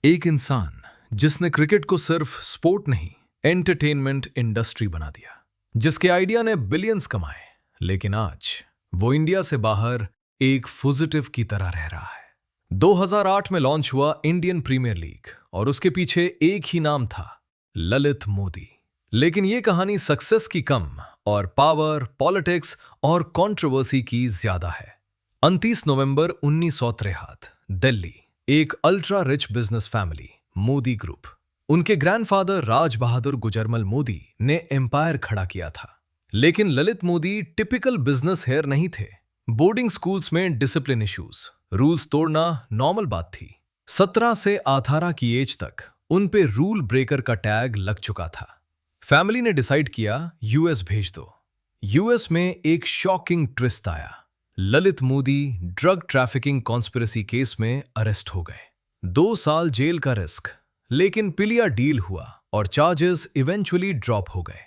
एक इंसान जिसने क्रिकेट को सिर्फ स्पोर्ट नहीं, एंटरटेनमेंट इंडस्ट्री बना दिया, जिसके आइडिया ने बिलियंस कमाए, लेकिन आज वो इंडिया से बाहर एक फुजिटिव की तरह रह रहा है। 2008 में लॉन्च हुआ इंडियन प्रीमियर लीग और उसके पीछे एक ही नाम था, ललित मोदी। लेकिन ये कहानी सक्सेस की कम और पावर, पॉलिटिक्स और कंट्रोवर्सी की ज्यादा है। 29 नवंबर 1963, दिल्ली, एक ultra rich business family, Modi group, उनके ग्रैंडफादर राज बहादुर गुजरमल मोदी ने एम्पायर खड़ा किया था। लेकिन Lalit Modi typical business heir नहीं थे। बोर्डिंग स्कूल्स में डिसिप्लिन इश्यूज, रूल्स तोड़ना नॉर्मल बात थी। 17 से 18 की एज तक उन पे रूल ब्रेकर का टैग लग चुका था। फैमिली ने डिसाइड किया यूएस भेज दो। यूएस में एक शॉकिंग ट्विस्ट आया। Lalit Modi drug trafficking conspiracy case में अरेस्ट हो गए। 2 साल जेल का रिस्क, लेकिन पिलिया डील हुआ और चार्जेस इवेंचुअली ड्रॉप हो गए।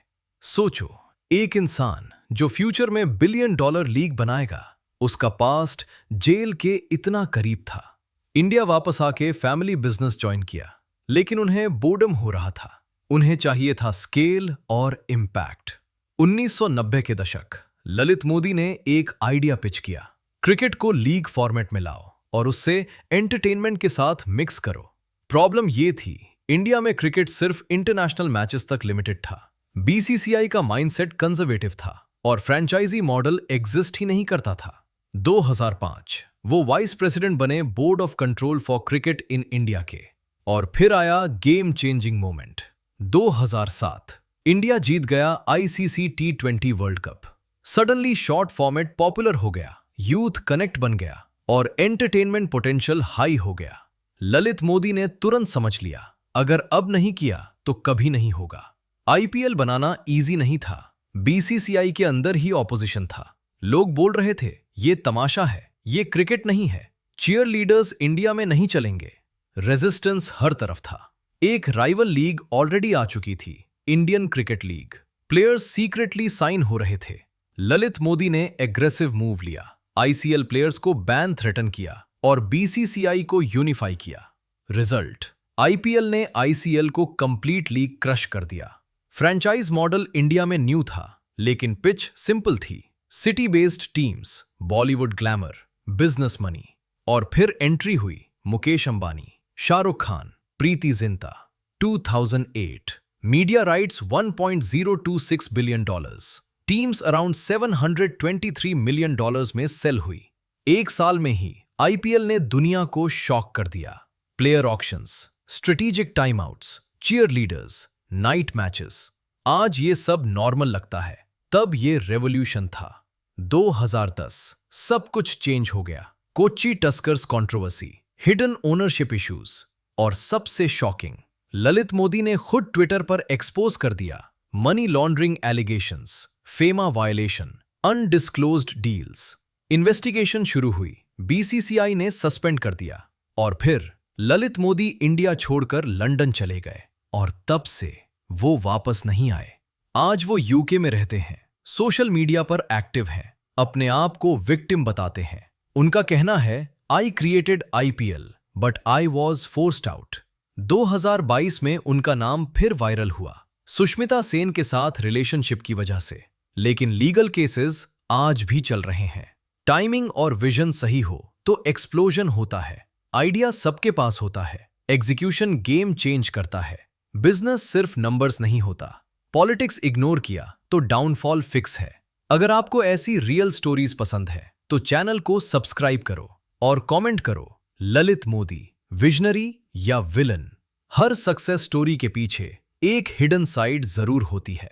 सोचो, एक इंसान जो फ्यूचर में $1 बिलियन लीग बनाएगा, उसका पास्ट जेल के इतना करीब था। इंडिया वापस आके फैमिली बिजनेस ज्वाइन किया, लेकिन उन्हें बोर्डम हो रहा था। उन्हें चाहिए था स्केल और इम्पैक्ट। 1990 के दशक, ललित मोदी ने एक आइडिया पिच किया, क्रिकेट को लीग फॉर्मेट में लाओ और उससे एंटरटेनमेंट के साथ मिक्स करो। प्रॉब्लम ये थी, इंडिया में क्रिकेट सिर्फ इंटरनेशनल मैचेस तक लिमिटेड था। बीसीसीआई का माइंडसेट कंजर्वेटिव था और फ्रेंचाइजी मॉडल एग्जिस्ट ही नहीं करता था। 2005 वो वाइस प्रेसिडेंट बने board of control for cricket in India के, और फिर आया गेम चेंजिंग मोमेंट। 2007 इंडिया जीत गया ICC T20 world cup. Suddenly short format popular हो गया, यूथ कनेक्ट बन गया और एंटरटेनमेंट पोटेंशियल हाई हो गया। ललित मोदी ने तुरंत समझ लिया, अगर अब नहीं किया तो कभी नहीं होगा। आईपीएल बनाना इजी नहीं था। बीसीसीआई के अंदर ही ऑपोजिशन था। लोग बोल रहे थे, ये तमाशा है, ये क्रिकेट नहीं है, चीयर लीडर्स इंडिया में नहीं चलेंगे। रेजिस्टेंस हर तरफ था। एक राइवल लीग ऑलरेडी आ चुकी थी, Indian cricket league. Players secretly sign हो रहे थे। ललित मोदी ने एग्रेसिव मूव लिया, आईसीएल प्लेयर्स को बैन थ्रेटन किया और बीसीसीआई को यूनिफाई किया। रिजल्ट, आईपीएल ने आईसीएल को कंप्लीटली क्रश कर दिया। फ्रेंचाइज मॉडल इंडिया में न्यू था, लेकिन पिच सिंपल थी। City based teams, Bollywood glamour, business money. और फिर एंट्री हुई Mukesh Ambani, Shahrukh Khan, Preity Zinta. 2008 media rights $1.026 billion, teams around $723 million में सेल हुई। एक साल में ही आईपीएल ने दुनिया को शॉक कर दिया। Player auctions, strategic time outs, cheer leaders, night matches. आज ये सब नॉर्मल लगता है, तब ये रेवोल्यूशन था। 2010 सब कुछ चेंज हो गया। Kochi Tuskers controversy, hidden ownership issues और सबसे शॉकिंग, ललित मोदी ने खुद ट्विटर पर एक्सपोज कर दिया money laundering allegations, FEMA violation, undisclosed deals. Investigation शुरू हुई, बीसीसीआई ने सस्पेंड कर दिया और फिर ललित मोदी इंडिया छोड़कर लंदन चले गए और तब से वो वापस नहीं आए। आज वो यूके में रहते हैं, सोशल मीडिया पर एक्टिव हैं, अपने आप को विक्टिम बताते हैं। उनका कहना है, I created IPL but I was forced out. 2022 में उनका नाम फिर वायरल हुआ, सुष्मिता सेन के साथ रिलेशनशिप की वजह से। लेकिन लीगल केसेस आज भी चल रहे हैं। टाइमिंग और विजन सही हो तो एक्सप्लोजन होता है। आइडिया सबके पास होता है, एग्जीक्यूशन गेम चेंज करता है। बिजनेस सिर्फ नंबर्स नहीं होता। पॉलिटिक्स इग्नोर किया तो डाउनफॉल फिक्स है। अगर आपको ऐसी रियल स्टोरीज पसंद है तो चैनल को सब्सक्राइब करो और कमेंट करो, ललित मोदी विजनरी या विलन? हर सक्सेस स्टोरी के पीछे एक हिडन साइड जरूर होती है।